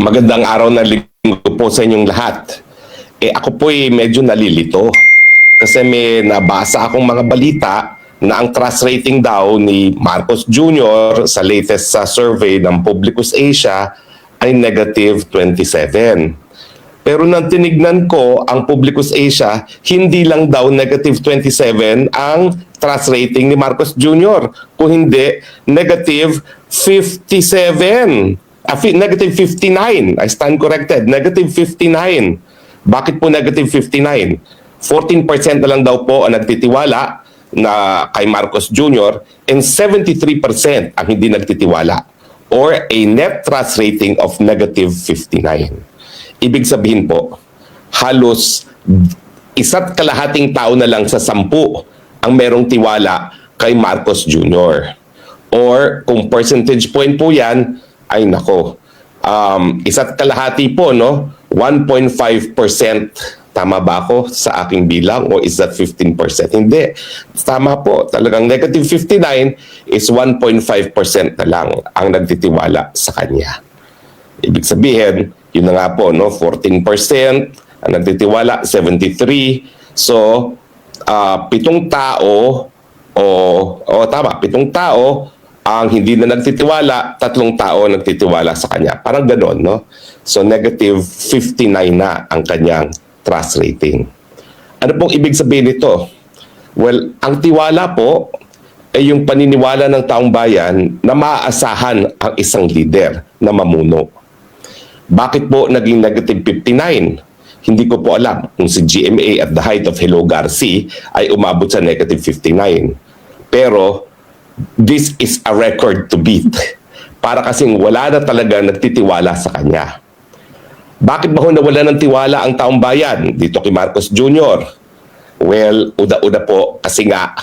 Magandang araw na linggo po sa inyong lahat. Ako po'y medyo nalilito kasi may nabasa akong mga balita na ang trust rating daw ni Marcos Jr. sa latest sa survey ng Publicus Asia ay negative 27. Pero nang tinignan ko ang Publicus Asia, hindi lang daw negative 27 ang trust rating ni Marcos Jr. Kung hindi, negative 57. Negative 59. I stand corrected. Negative 59. Bakit po negative 59? 14% na lang daw po ang nagtitiwala na kay Marcos Jr. and 73% ang hindi nagtitiwala, or a net trust rating of negative 59. Ibig sabihin po, halos 1.5 tao na lang sa 10 ang merong tiwala kay Marcos Jr. Or kung percentage point po yan, ay nako, 1.5 po, no? 1.5%. Tama ba ako sa aking bilang o is that 15%? Hindi. Tama po. Talagang negative 59 is 1.5% na lang ang nagtitiwala sa kanya. Ibig sabihin, yun na nga po, no? 14% ang nagtitiwala, 73. So, 7 tao, tama, 7 tao ang hindi na nagtitiwala, 3 tao nagtitiwala sa kanya. Parang ganon, no? So, negative 59 na ang kanyang trust rating. Ano pong ibig sabihin nito? Well, ang tiwala po ay yung paniniwala ng taong bayan na maaasahan ang isang leader na mamuno. Bakit po naging negative 59? Hindi ko po alam kung si GMA at the height of Hello Garci ay umabot sa negative 59. Pero, this is a record to beat. Para kasing wala na talaga nagtitiwala sa kanya. Bakit ba nawala ng tiwala ang taong bayan dito kay Marcos Jr.? Well, uda-uda po kasi nga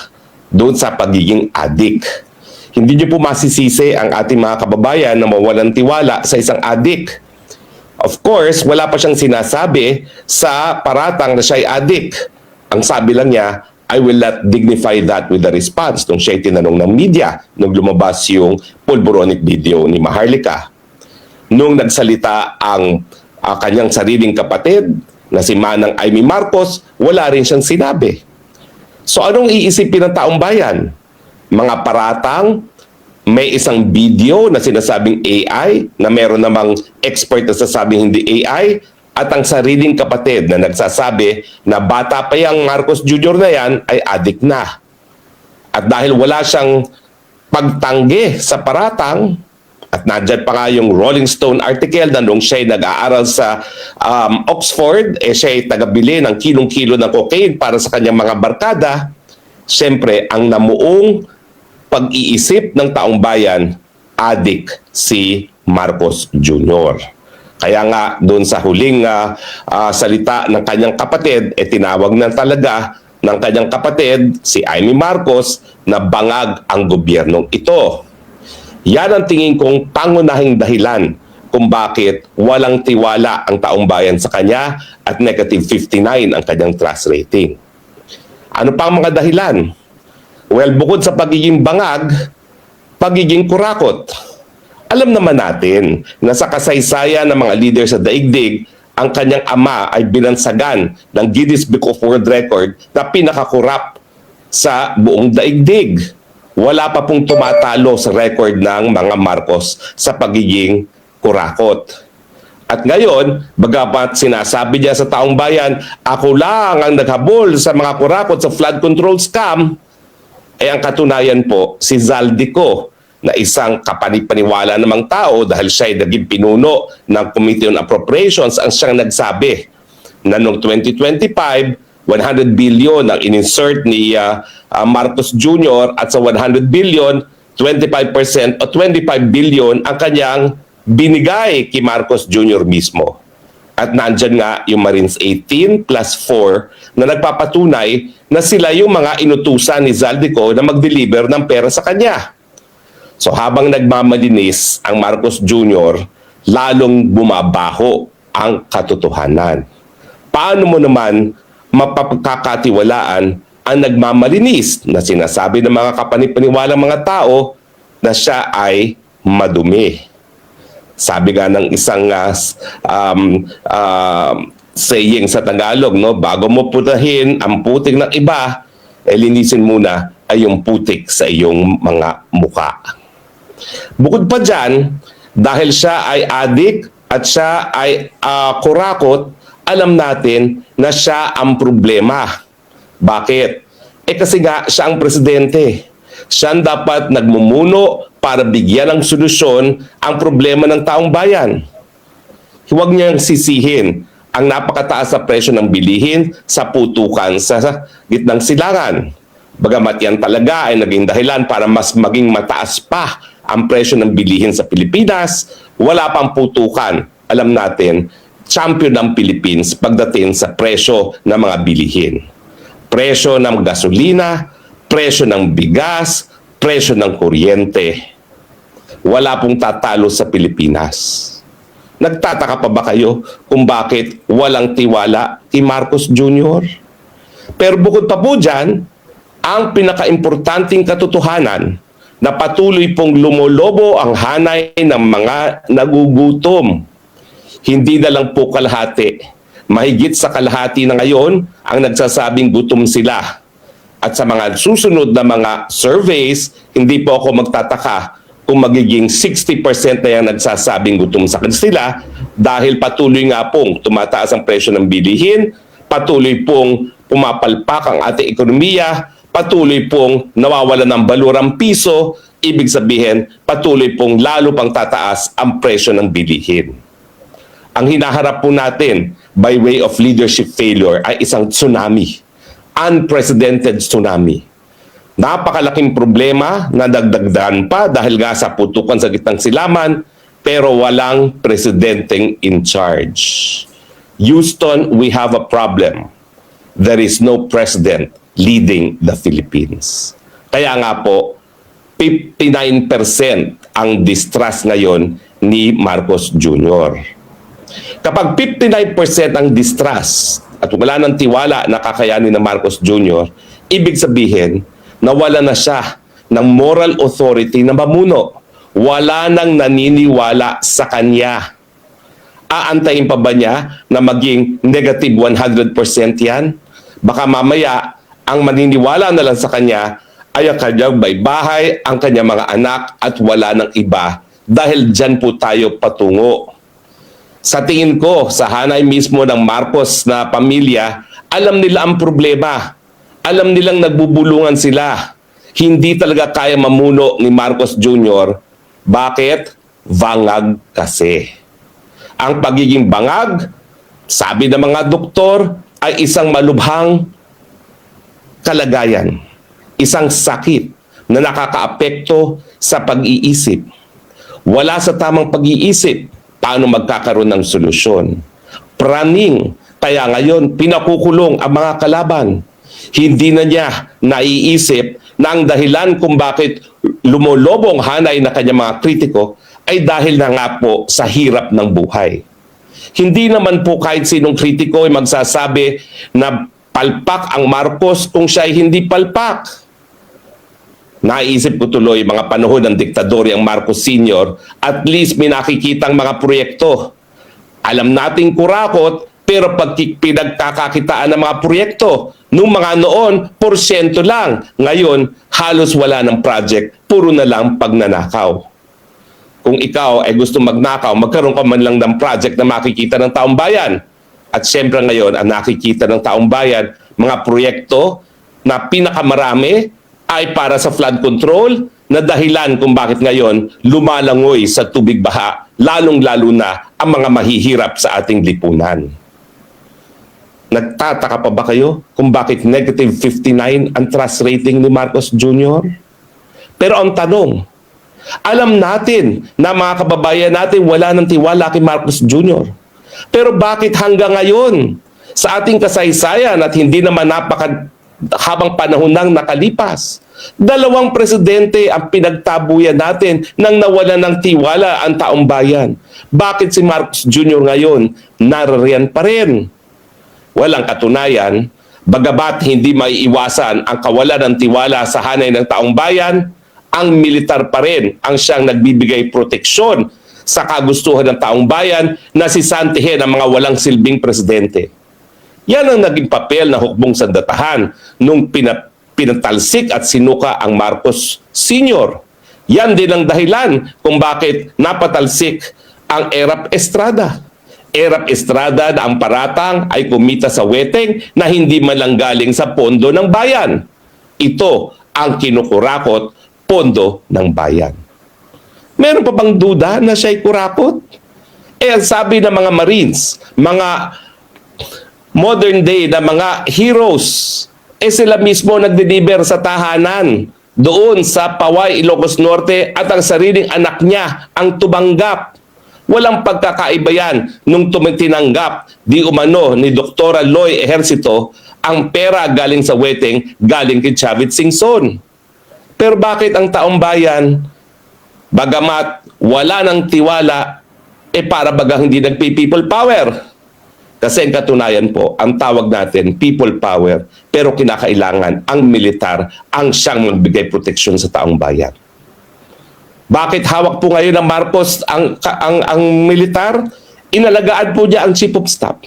doon sa pagiging adik. Hindi niyo po masisisi ang ating mga kababayan na mawalan tiwala sa isang adik. Of course, wala pa siyang sinasabi sa paratang na siya ay adik. Ang sabi lang niya, I will not dignify that with a response nung siya tinanong ng media nung lumabas yung pulboronic video ni Maharlika. Nung nagsalita ang kanyang sariling kapatid na si Manang Amy Marcos, wala rin siyang sinabi. So anong iisipin ng taong bayan? Mga paratang, may isang video na sinasabing AI, na meron namang expert na sasabing hindi AI, at ang sariling kapatid na nagsasabi na bata pa yung Marcos Jr. na yan ay adik na. At dahil wala siyang pagtanggi sa paratang, at nandyan pa nga yung Rolling Stone article na nung siya'y nag-aaral sa Oxford, siya'y tagabili ng kilong-kilo ng cocaine para sa kanyang mga barkada, siyempre ang namuong pag-iisip ng taong bayan, adik si Marcos Jr. Kaya nga doon sa huling salita ng kanyang kapatid, tinawag na talaga ng kanyang kapatid, si Amy Marcos, na bangag ang gobyernong ito. Yan ang tingin kong pangunahing dahilan kung bakit walang tiwala ang taong bayan sa kanya at negative 59 ang kanyang trust rating. Ano pa ang mga dahilan? Well, bukod sa pagiging bangag, pagiging kurakot. Alam naman natin na sa kasaysayan ng mga leader sa daigdig, ang kanyang ama ay binansagan ng Guinness Book of World Record na pinakakurap sa buong daigdig. Wala pa pong tumatalo sa record ng mga Marcos sa pagiging kurakot. At ngayon, bagamat sinasabi niya sa taong bayan, ako lang ang naghabol sa mga kurakot sa flood control scam, ang katunayan po, si Zaldico, na isang kapanipaniwala namang tao dahil siya ay naging pinuno ng Committee on Appropriations, ang siyang nagsabi na noong 2025, 100 billion ang in-insert ni Marcos Jr. at sa 100 billion, 25% o 25 billion ang kanyang binigay kay Marcos Jr. mismo. At nandyan nga yung Marines 18 plus 4 na nagpapatunay na sila yung mga inutusan ni Zaldico na mag-deliver ng pera sa kanya. So habang nagmamalinis ang Marcos Jr., lalong bumabaho ang katotohanan. Paano mo naman mapapagkakatiwalaan ang nagmamalinis na sinasabi ng mga kapanipaniwalang mga tao na siya ay madumi? Sabi nga ng isang saying sa Tagalog, no, bago mo putahin ang putik ng iba, linisin muna ay yung putik sa iyong mga muka. Bukod pa dyan, dahil siya ay adik at siya ay kurakot, alam natin na siya ang problema. Bakit? Kasi nga siya ang presidente. Siya ang dapat nagmumuno para bigyan ng solusyon ang problema ng taong bayan. Huwag niyang sisihin ang napakataas na presyo ng bilihin sa putukan sa gitnang silangan. Bagamat yan talaga ay naging dahilan para mas maging mataas pa ang presyo ng bilihin sa Pilipinas, wala pang putukan. Alam natin, champion ng Philippines pagdating sa presyo ng mga bilihin. Presyo ng gasolina, presyo ng bigas, presyo ng kuryente. Wala pong tatalo sa Pilipinas. Nagtataka pa ba kayo kung bakit walang tiwala kay Marcos Jr.? Pero bukod pa po dyan, ang pinakaimportanteng katotohanan na patuloy pong lumolobo ang hanay ng mga nagugutom. Hindi na lang po kalahati. Mahigit sa kalahati na ngayon ang nagsasabing gutom sila. At sa mga susunod na mga surveys, hindi po ako magtataka kung magiging 60% na yung nagsasabing gutom sa kanila dahil patuloy nga pong tumataas ang presyo ng bilihin, patuloy pong pumapalpak ang ating ekonomiya, patuloy pong nawawalan ng balurang piso, ibig sabihin patuloy pong lalo pang tataas ang presyo ng bilihin. Ang hinaharap po natin by way of leadership failure ay isang tsunami, unprecedented tsunami. Napakalaking problema na dagdagdagan pa dahil nga sa putukan sa gitnang silaman, pero walang presidenteng in charge. Houston, we have a problem. There is no president leading the Philippines. Kaya nga po, 59% ang distrust ngayon ni Marcos Jr. Kapag 59% ang distrust at wala ng tiwala na kakayanin ng Marcos Jr., ibig sabihin, nawala na siya ng moral authority na mamuno. Wala nang naniniwala sa kanya. Aantayin pa ba niya na maging negative 100% yan? Baka mamaya, ang maniniwala na lang sa kanya ay ang kanyang bahay, ang kanyang mga anak at wala ng iba. Dahil dyan po tayo patungo. Sa tingin ko, sa hanay mismo ng Marcos na pamilya, alam nila ang problema. Alam nilang nagbubulungan sila. Hindi talaga kaya mamuno ni Marcos Jr. Bakit? Bangag kasi. Ang pagiging bangag, sabi ng mga doktor, ay isang malubhang kalagayan. Isang sakit na nakakaapekto sa pag-iisip. Wala sa tamang pag-iisip, paano magkakaroon ng solusyon? Praning, kaya ngayon pinakukulong ang mga kalaban. Hindi na niya naiisip na ang dahilan kung bakit lumolobong hanay na kanyang mga kritiko ay dahil na nga po sa hirap ng buhay. Hindi naman po kahit sinong kritiko ay magsasabi na palpak ang Marcos kung siya ay hindi palpak. Naisip ko tuloy mga panahon ng diktador ang Marcos Sr., at least may nakikitang mga proyekto. Alam nating kurakot, pero pag pinagkakakitaan ng mga proyekto, nung mga noon, porsyento lang. Ngayon, halos wala ng project, puro na lang pagnanakaw. Kung ikaw ay gusto magnakaw, magkaroon ka man lang ng project na makikita ng taong bayan. At siyempre ngayon, ang nakikita ng taong bayan, mga proyekto na pinakamarami ay para sa flood control, na dahilan kung bakit ngayon lumalangoy sa tubig baha, lalong-lalo na ang mga mahihirap sa ating lipunan. Nagtataka pa ba kayo kung bakit negative 59 ang trust rating ni Marcos Jr.? Pero ang tanong, alam natin na mga kababayan natin wala ng tiwala kay Marcos Jr. Pero bakit hanggang ngayon sa ating kasaysayan at hindi naman habang panahon nang nakalipas, dalawang presidente ang pinagtabuyan natin nang nawala ng tiwala ang taong bayan? Bakit si Marcos Jr. ngayon naririyan pa rin? Walang katunayan, bagamat hindi maiiwasan ang kawalan ng tiwala sa hanay ng taong bayan, ang militar pa rin ang siyang nagbibigay proteksyon sa kagustuhan ng taong bayan na sisantihin ang mga walang silbing presidente. Yan ang naging papel ng hukbong sandatahan nung pinatalsik at sinuka ang Marcos Sr. Yan din ang dahilan kung bakit napatalsik ang Erap Estrada. Erap Estrada na ang paratang ay kumita sa weteng na hindi man lang galing sa pondo ng bayan. Ito ang kinukurakot, pondo ng bayan. Meron pa bang duda na siya'y kurakot? Ang sabi ng mga Marines, mga modern day na mga heroes, sila mismo nagdeliver sa tahanan doon sa Paway, Ilocos Norte at ang sariling anak niya ang tumanggap. Walang pagkakaiba yan nung tinanggap di umano ni Dr. Loy Ejercito ang pera galing sa weteng galing kay Chavit Singson. Pero bakit ang taong bayan, bagamat wala ng tiwala, para bagang hindi nagpi-people power? Kasi ang katunayan po, ang tawag natin people power, pero kinakailangan ang militar ang siyang magbigay proteksyon sa taong bayan. Bakit hawak po ngayon ng Marcos ang militar? Inalagaan po niya ang Chief of Staff.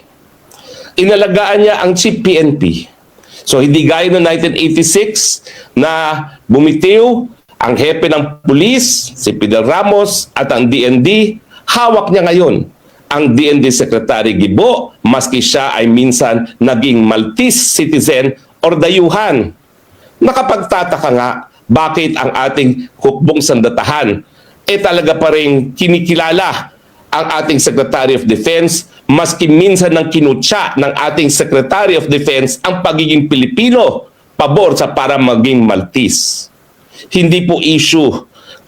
Inalagaan niya ang Chief PNP. So hindi gaya noong 1986 na bumitiw ang hepe ng pulis, si Fidel Ramos at ang DND, hawak niya ngayon ang DND Secretary Gibo, maski siya ay minsan naging Maltese citizen or dayuhan. Nakapagtataka nga, bakit ang ating hukbong sandatahan talaga pa rin kinikilala ang ating Secretary of Defense, maski minsan ng kinutya ng ating Secretary of Defense ang pagiging Pilipino pabor sa para maging Maltese. Hindi po issue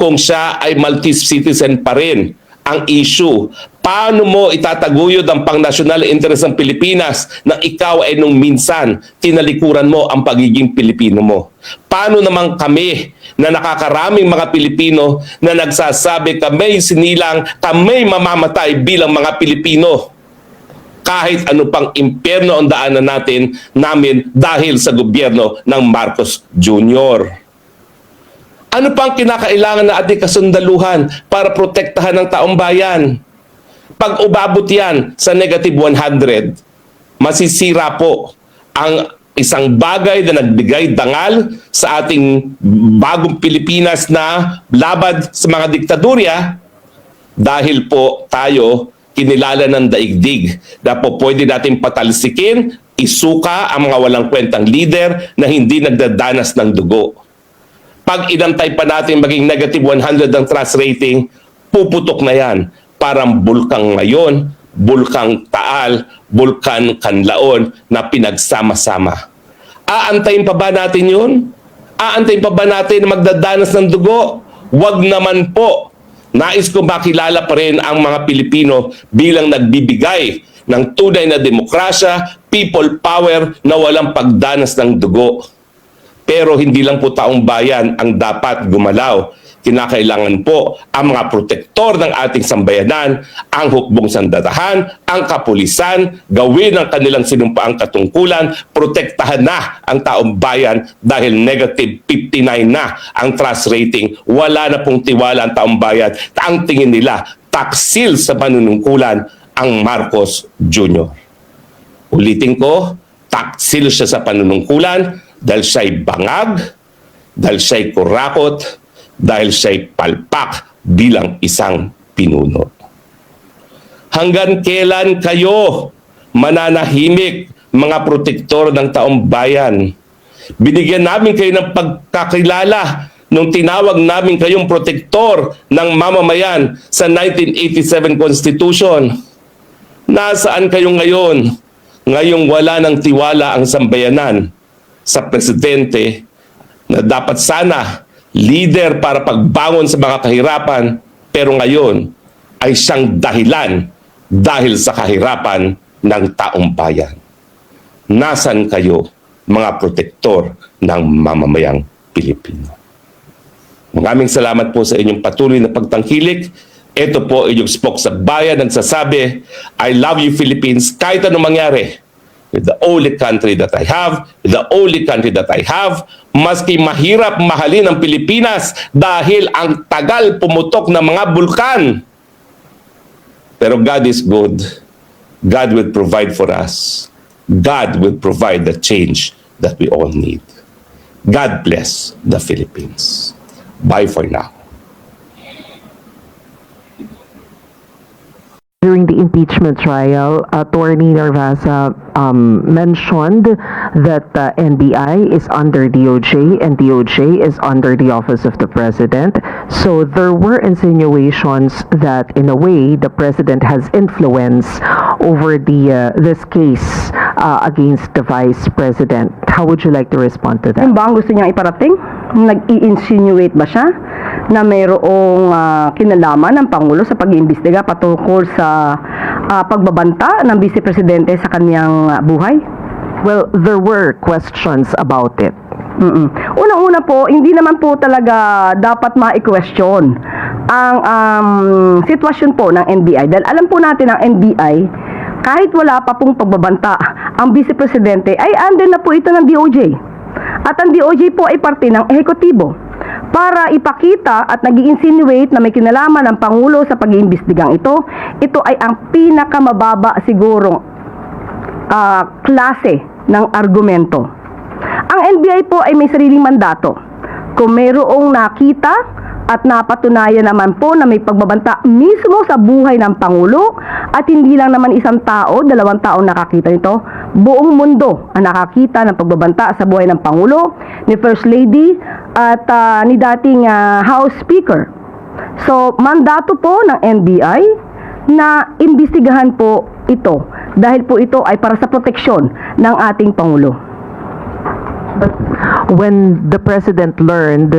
kung siya ay Maltese citizen pa rin. Ang issue, paano mo itataguyod ang pang-national interest ng Pilipinas na ikaw ay nung minsan tinalikuran mo ang pagiging Pilipino mo? Paano naman kami na nakakaraming mga Pilipino na nagsasabi kami sinilang, kami mamamatay bilang mga Pilipino? Kahit ano pang impyerno ang daanan namin dahil sa gobyerno ng Marcos Jr. Ano pang kinakailangan na ating kasundaluhan para protektahan ng taong bayan? Pag ubabot yan sa negative 100, masisira po ang isang bagay na nagbigay dangal sa ating bagong Pilipinas na labad sa mga diktadurya dahil po tayo kinilala ng daigdig na po pwede natin patalsikin, isuka ang mga walang kwentang leader na hindi nagdadanas ng dugo. Pag inantay pa natin maging negative 100 ang trust rating, puputok na yan. Parang bulkang ngayon, bulkang Taal, bulkan Kanlaon na pinagsama-sama. Aantayin pa ba natin yun? Aantayin pa ba natin na magdadanas ng dugo? Wag naman po. Nais ko makilala pa rin ang mga Pilipino bilang nagbibigay ng tunay na demokrasya, people power na walang pagdanas ng dugo. Pero hindi lang po taong bayan ang dapat gumalaw. Kinakailangan po ang mga protektor ng ating sambayanan, ang hukbong sandatahan, ang kapulisan, gawin ang kanilang sinumpaang katungkulan, protektahan na ang taong bayan dahil negative 59 na ang trust rating. Wala na pong tiwala ang taong bayan. Ang tingin nila, taksil sa panunungkulan ang Marcos Jr. Ulitin ko, taksil siya sa panunungkulan dahil siya'y bangag, dahil siya'y kurakot, dahil siya'y palpak bilang isang pinuno. Hanggang kailan kayo mananahimik, mga protektor ng taong bayan? Binigyan namin kayo ng pagkakilala nung tinawag namin kayong protektor ng mamamayan sa 1987 Constitution. Nasaan kayo ngayon? Ngayong wala ng tiwala ang sambayanan sa presidente na dapat sana leader para pagbangon sa mga kahirapan, pero ngayon ay siyang dahilan dahil sa kahirapan ng taong bayan. Nasaan kayo, mga protektor ng mamamayang Pilipino? Maraming salamat po sa inyong patuloy na pagtangkilik. Ito po inyong spokesbayan nagsasabi, I love you Philippines kahit anong mangyari. With the only country that I have, with the only country that I have, maski mahirap mahalin ang Pilipinas dahil ang tagal pumutok ng mga bulkan. Pero God is good. God will provide for us. God will provide the change that we all need. God bless the Philippines. Bye for now. During the impeachment trial, Attorney Narvaza mentioned that NBI is under DOJ and DOJ is under the Office of the President. So there were insinuations that, in a way, the President has influence over this case against the Vice President. How would you like to respond to that? Yung ba ang gusto niyang iparating? Nag-i-insinuate ba siya na mayroong kinalaman ng Pangulo sa pag-iimbestiga patungkol sa pagbabanta ng Vice Presidente sa kanyang buhay? Well, there were questions about it. Unang-una po, hindi naman po talaga dapat ma-question ang sitwasyon po ng NBI. Dahil alam po natin ang NBI, kahit wala pa pong pagbabanta, ang Vice Presidente ay under na po ito ng DOJ. At ang DOJ po ay parte ng ehekutibo para ipakita at nag-i-insinuate na may kinalaman ng Pangulo sa pag-iimbestigang ito. Ito ay ang pinakamababa sigurong klase ng argumento. Ang NBI po ay may sariling mandato. Kung mayroong nakita at napatunayan naman po na may pagbabanta mismo sa buhay ng Pangulo at hindi lang naman isang tao, 2 taong nakakita nito, buong mundo ang nakakita ng pagbabanta sa buhay ng Pangulo, ni First Lady at ni dating House Speaker. So, mandato po ng NBI na imbestigahan po ito dahil po ito ay para sa proteksyon ng ating Pangulo. When the President learned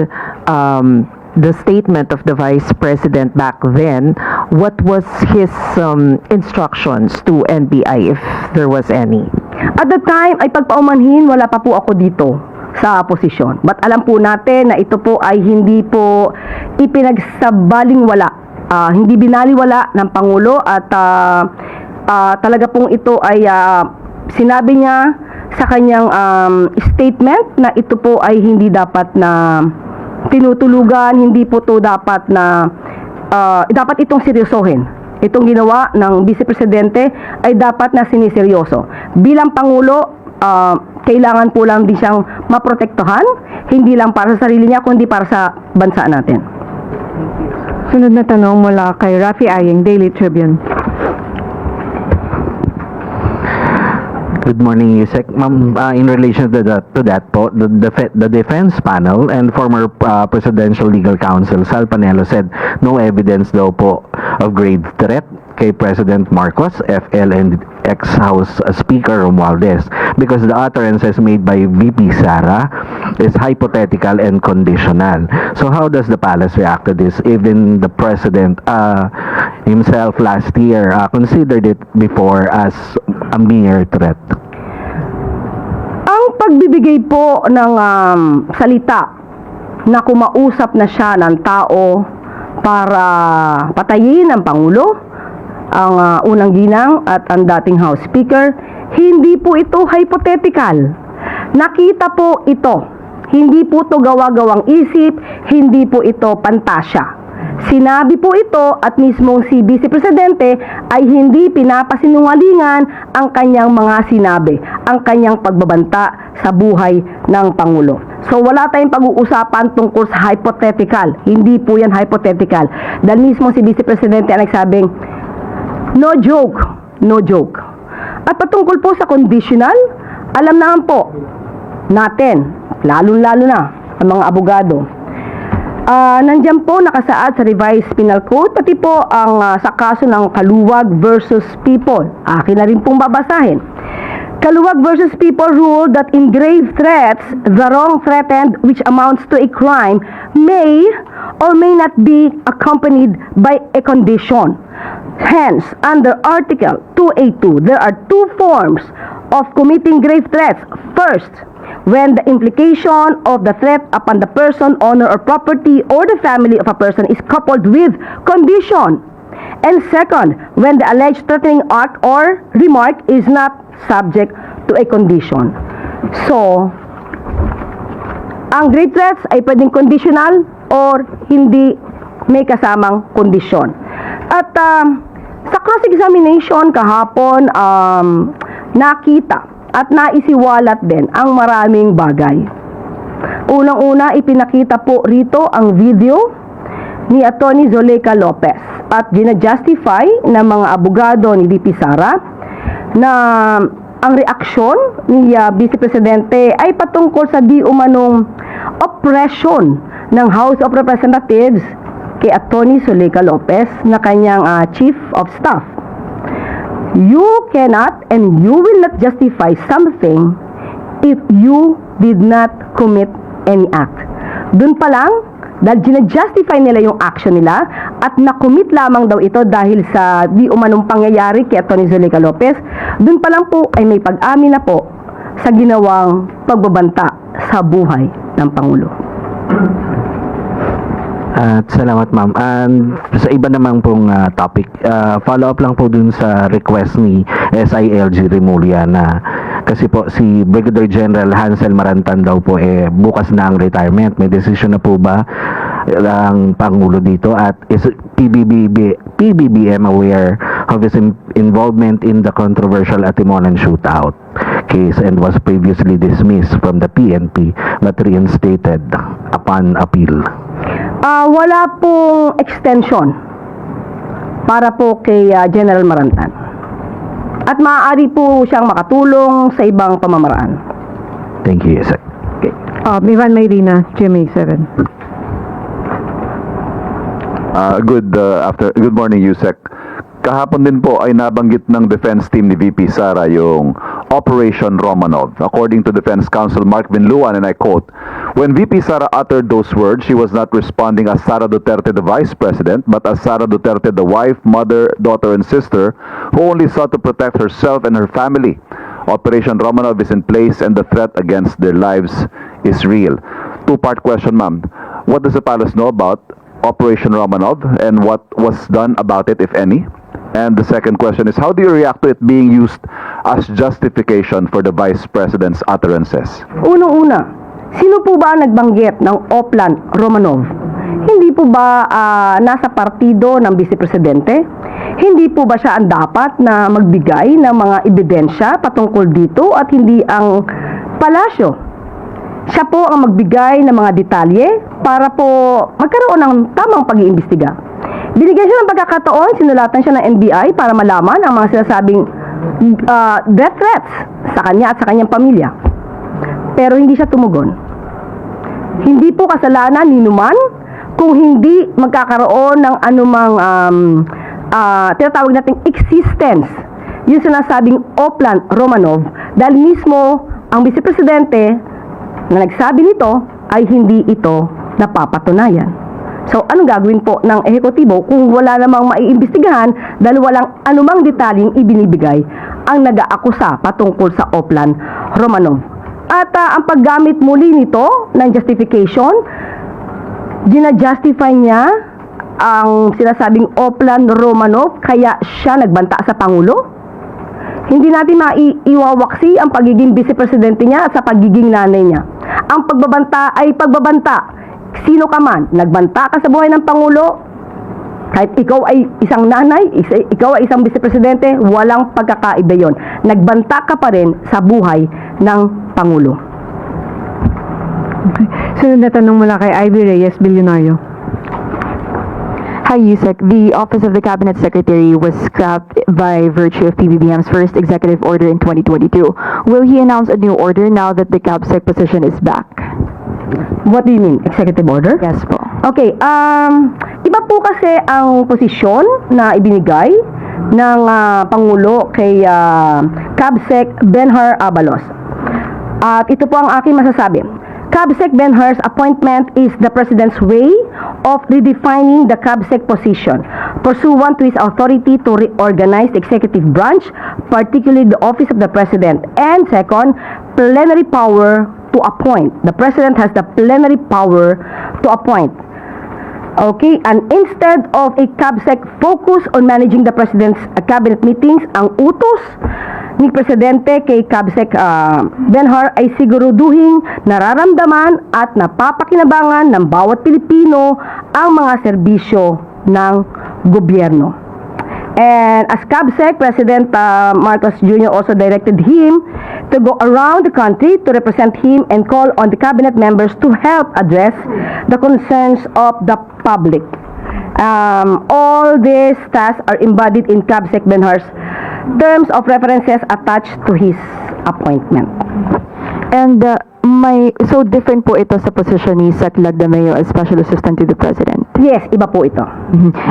the statement of the Vice President back then, what was his instructions to NBI, if there was any? At the time, ay pagpaumanhin, wala pa po ako dito sa posisyon. But alam po natin na ito po ay hindi po ipinagsabalingwala, hindi binaliwala ng Pangulo at talaga pong ito ay sinabi niya sa kanyang statement na ito po ay hindi dapat na tinutulugan, hindi po to dapat na dapat itong seryosohin. Itong ginawa ng Vice Presidente ay dapat na siniseryoso. Bilang Pangulo, kailangan po lang din siyang maprotektahan, hindi lang para sa sarili niya, kundi para sa bansa natin. Sunod na tanong mula kay Rafi Ayeng, Daily Tribune. Good morning, Yusek. Ma'am, in relation to that po, the defense panel and former Presidential Legal Counsel Sal Panelo said no evidence daw po of grave threat kay President Marcos, FL, and ex-House Speaker Romualdez because the utterances made by VP Sara is hypothetical and conditional. So how does the palace react to this? Even the President himself last year considered it before as a mere threat. Ang pagbibigay po ng salita na kumausap na siya ng tao para patayin ang Pangulo, ang unang ginang at ang dating House Speaker, hindi po ito hypothetical. Nakita po ito. Hindi po ito gawa-gawang isip, hindi po ito pantasya. Sinabi po ito at mismong si Vice Presidente ay hindi pinapasinungalingan ang kanyang mga sinabi, ang kanyang pagbabanta sa buhay ng Pangulo. So wala tayong pag-uusapan tungkol sa hypothetical. Hindi po yan hypothetical. Dahil mismo si Vice Presidente ang nagsabing, no joke, no joke. At patungkol po sa conditional, alam naman po natin, lalong-lalo na ang mga abogado, nandiyan po nakasaad sa revised penal code, pati po ang sa kaso ng Kaluwag versus People. Akin na rin pong babasahin. Kaluwag versus People ruled that in grave threats, the wrong threatened which amounts to a crime may or may not be accompanied by a condition. Hence, under Article 282, there are two forms of committing grave threats. First, when the implication of the threat upon the person, honor, or property or the family of a person is coupled with condition. And second, when the alleged threatening act or remark is not subject to a condition. So, ang grave threats ay pwedeng conditional or hindi may kasamang kondisyon. At sa cross examination kahapon, nakita at naisiwalat din ang maraming bagay. Unang-una, ipinakita po rito ang video ni Atty. Zuleika Lopez at gina-justify ng mga abogado ni VP Sara na ang reaksyon ni Vice Presidente ay patungkol sa di umanong oppression ng House of Representatives kay Atty. Zuleika Lopez na kanyang Chief of Staff. You cannot and you will not justify something if you did not commit any act. Doon pa lang, dahil ginajustify nila yung action nila at nakomit lamang daw ito dahil sa di umanong pangyayari kay Atty. Zuleika Lopez, doon pa lang po ay may pag-amin na po sa ginawang pagbabanta sa buhay ng Pangulo. At salamat ma'am. And sa iba namang pong topic, follow up lang po dun sa request ni SILG Remulla na kasi po si Brigadier General Hansel Marantan daw po bukas na ang retirement. May decision na po ba ang Pangulo dito at is PBBM aware of his involvement in the controversial Atimonan shootout case and was previously dismissed from the PNP but reinstated upon appeal? Wala pong extension para po kay General Marantan. At maaari po siyang makatulong sa ibang pamamaraan. Thank you, Yusek. Ivan Mayrina, GMA 7. Good morning, Yusek. Kahapon din po ay nabanggit ng defense team ni VP Sara yung Operation Romanov. According to Defense Counsel Mark Vinluan, and I quote, "When VP Sara uttered those words, she was not responding as Sara Duterte, the Vice President, but as Sara Duterte, the wife, mother, daughter, and sister, who only sought to protect herself and her family. Operation Romanov is in place and the threat against their lives is real." Two-part question, ma'am. What does the palace know about Operation Romanov and what was done about it, if any? And the second question is, how do you react to it being used as justification for the Vice President's utterances? Unang-una, sino po ba ang nagbanggit ng Oplan Romanov? Hindi po ba nasa partido ng Vice Presidente? Hindi po ba siya ang dapat na magbigay ng mga ebidensya patungkol dito at hindi ang palasyo? Siya po ang magbigay ng mga detalye para po magkaroon ng tamang pag-iimbestiga. Binigyan siya ng pagkakataon, sinulatan siya ng NBI para malaman ang mga sinasabing death threats sa kanya at sa kanyang pamilya. Pero hindi siya tumugon. Hindi po kasalanan ni Numan kung hindi magkakaroon ng anumang tinatawag nating existence yung sinasabing Oplan Romanov dahil mismo ang Vice Presidente na nagsabi nito ay hindi ito napapatunayan. So, anong gagawin po ng ehekutibo kung wala namang maiimbestigahan dahil walang anumang detalyeng ibinibigay ang nag-aakusa patungkol sa Oplan Romanov? At ang paggamit muli nito ng justification, gina-justify niya ang sinasabing Oplan Romanov kaya siya nagbanta sa Pangulo? Hindi natin maiiwawaksi ang pagiging Vice Presidente niya at sa pagiging nanay niya. Ang pagbabanta ay pagbabanta. Sino ka man, nagbanta ka sa buhay ng Pangulo, kahit ikaw ay isang nanay, ikaw ay isang Vice Presidente, walang pagkakaiba yon. Nagbanta ka pa rin sa buhay ng Pangulo. Okay. Sunod na tanong mula kay Ivy Reyes, Bilyonaryo. Hi, Yusek. The Office of the Cabinet Secretary was scrapped by virtue of PBBM's first executive order in 2022. Will he announce a new order now that the CabSec position is back? What do you mean? Executive order? Yes po. Okay, iba po kasi ang posisyon na ibinigay ng Pangulo kay CabSec Benhur Abalos. At ito po ang aking masasabi. CabSec Benhur's appointment is the President's way of redefining the CabSec position pursuant to his authority to reorganize the executive branch, particularly the Office of the President. And second, plenary power to appoint. The President has the plenary power to appoint. Okay, and instead of a CabSec focus on managing the President's cabinet meetings, ang utos ni Presidente kay CabSec Benhur ay siguruduhing nararamdaman at napapakinabangan ng bawat Pilipino ang mga serbisyo ng gobyerno. And as CABSEC, President Marcos Jr. also directed him to go around the country to represent him and call on the cabinet members to help address the concerns of the public. All these tasks are embodied in CABSEC Benhar's terms of references attached to his appointment. And so different po ito sa position ni Sec. Lagdameo as Special Assistant to the President. Yes, iba po ito.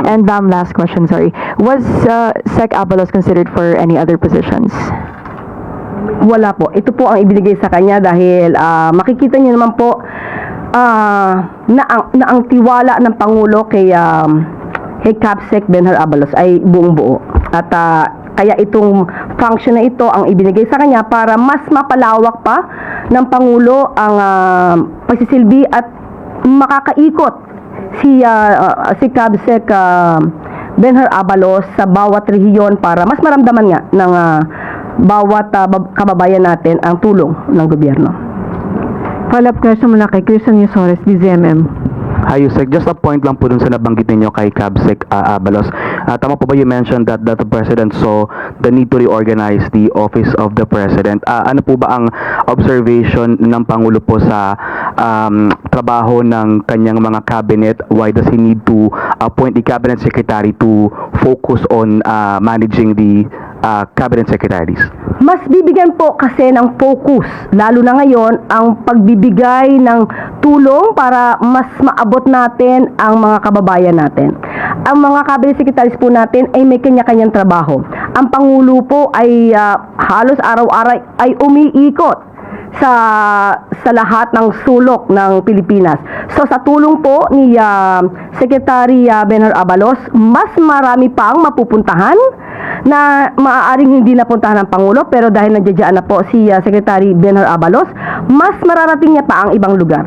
And last question, sorry. Was Sec. Abalos considered for any other positions? Wala po. Ito po ang ibinigay sa kanya dahil makikita niyo naman po na ang tiwala ng Pangulo kay CABSEC Benhar Abalos ay buong buo. At kaya itong function na ito ang ibinigay sa kanya para mas mapalawak pa ng Pangulo ang pagsisilbi at makakaikot si CABSEC Benhar Abalos sa bawat rehiyon para mas maramdaman nga ng bawat kababayan natin ang tulong ng gobyerno. Follow-up question mula kay Christian Yusores, DZMM. Hi, Yusek. Just a point lang po dun sa nabanggit ninyo kay CABSEC Abalos. Tama po ba you mentioned that the President saw the need to reorganize the Office of the President? Ano po ba ang observation ng Pangulo po sa trabaho ng kanyang mga cabinet? Why does he need to appoint the Cabinet Secretary to focus on managing the Cabinet Secretaries? Mas bibigyan po kasi ng focus, lalo na ngayon, ang pagbibigay ng tulong para mas maabot natin ang mga kababayan natin. Ang mga cabinet secretaries po natin ay may kanya-kanyang trabaho. Ang Pangulo po ay halos araw-araw ay umiikot sa lahat ng sulok ng Pilipinas. So sa tulong po ni Secretary Benhar Abalos, mas marami pang mapupuntahan na maaaring hindi napuntahan ng Pangulo, pero dahil nandiyan na po si Secretary Benhar Abalos, mas mararating niya pa ang ibang lugar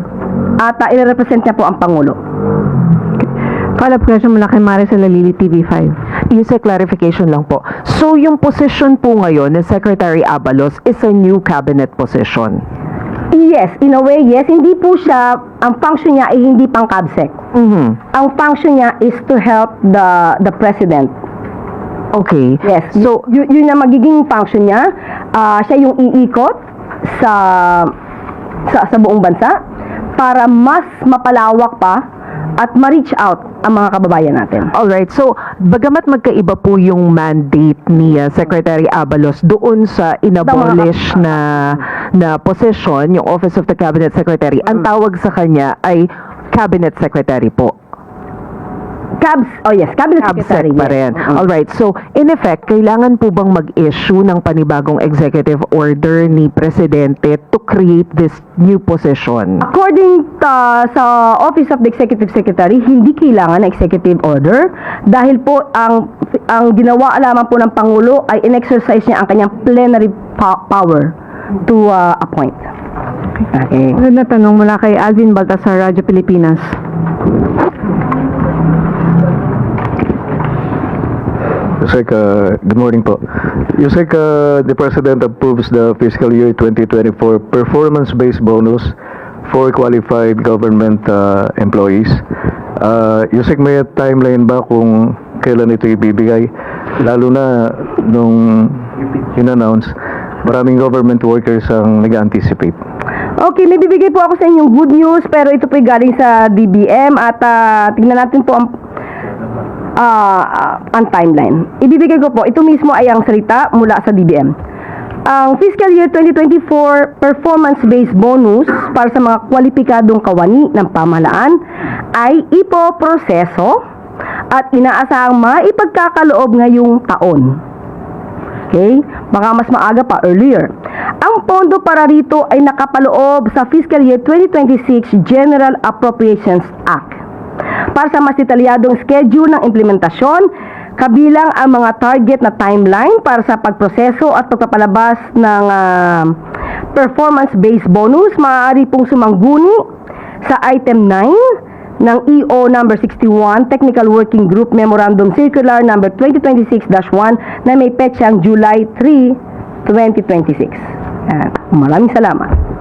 at i-represent niya po ang Pangulo. Follow-up question mula kay Maricel Lalili, TV5. Yung clarification lang po. So yung position po ngayon ni Secretary Abalos is a new cabinet position? Yes, in a way, yes. Hindi po siya, ang function niya ay hindi pang CABSEC. Ang function niya is to help the President. Okay. Yes. So, Yun ang magiging function niya. Siya yung iikot sa buong bansa para mas mapalawak pa at ma-reach out ang mga kababayan natin. alright. So, bagamat magkaiba po yung mandate ni Secretary Abalos doon sa inabolish na position, yung Office of the Cabinet Secretary, ang tawag sa kanya ay Cabinet Secretary po. Cabinet Secretary. CABSEC pa rin. Alright, so in effect, kailangan po bang mag-issue ng panibagong executive order ni Presidente to create this new position? According sa Office of the Executive Secretary, hindi kailangan ng executive order dahil po ang ginawa lamang po ng Pangulo ay in-exercise niya ang kanyang plenary power to appoint. Okay. Sunod na tanong mula kay Alvin Baltasar, Radyo Pilipinas. Yusek, good morning po. Yusek, the President approves the fiscal year 2024 performance-based bonus for qualified government employees. Yusek, may timeline ba kung kailan ito ibibigay? Lalo na nung in-announce, maraming government workers ang nag-anticipate. Okay, may bibigay po ako sa inyong good news, pero ito po galing sa DBM at tingnan natin po ang timeline. Ibibigay ko po, ito mismo ay ang salita mula sa DBM. Ang fiscal year 2024 performance-based bonus para sa mga kwalipikadong kawani ng pamahalaan ay ipoproseso at inaasahang maipagkakaloob ngayong taon. Okay? Baka mas maaga pa, earlier. Ang pondo para rito ay nakapaloob sa fiscal year 2026 General Appropriations Act para sa mas detalyadong schedule ng implementasyon, kabilang ang mga target na timeline para sa pagproseso at pagpapalabas ng performance-based bonus. Maaari pong sumangguni sa item 9 ng EO number 61 Technical Working Group Memorandum Circular number 2026-1 na may petsang July 3, 2026. Maraming salamat.